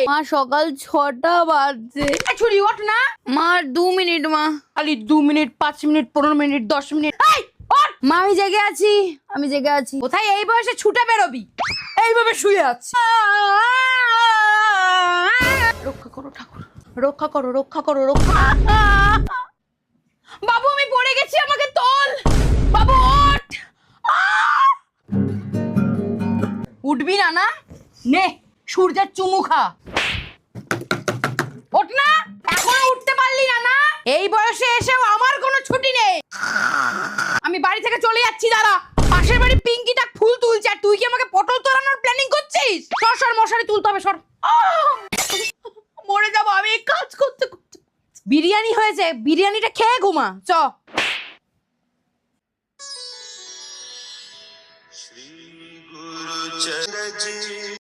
মা সকাল 6টা বাজছে। ছুরি ওঠ না মা 2 মিনিট মা। খালি 2 মিনিট 5 মিনিট 15 মিনিট 10 মিনিট। এই ওঠ। মা আমি জেগে আছি, আমি জেগে আছি। কোথায় এই বয়সে ছুটে বেরোবি? এইভাবে শুয়ে আছি। রক্ষা করো ঠাকুর, রক্ষা করো, রক্ষা করো, রক্ষা। বাবু আমি পড়ে গেছি, আমাকে তোল। বাবু ওঠ। উঠবি না না? নে সূর্যের চুমু খা। ওঠ না, এখনো উঠতে পারলি না না? এই বয়সে এসেও আমার কোনো ছুটি নেই। আমি বাড়ি থেকে চলে যাচ্ছি, দাঁড়া। পাশের বাড়ি পিঙ্কিটা ফুল তুলছে আর তুই কি আমাকে পটল তোলানোর প্ল্যানিং করছিস? সর সর, মশারি তুলতে হবে, সর। মরে যাবো আমি এই কাজ করতে করতে। বিরিয়ানি হয়েছে, বিরিয়ানিটা খেয়ে ঘুমা। চ। শ্রী গুরু চরণ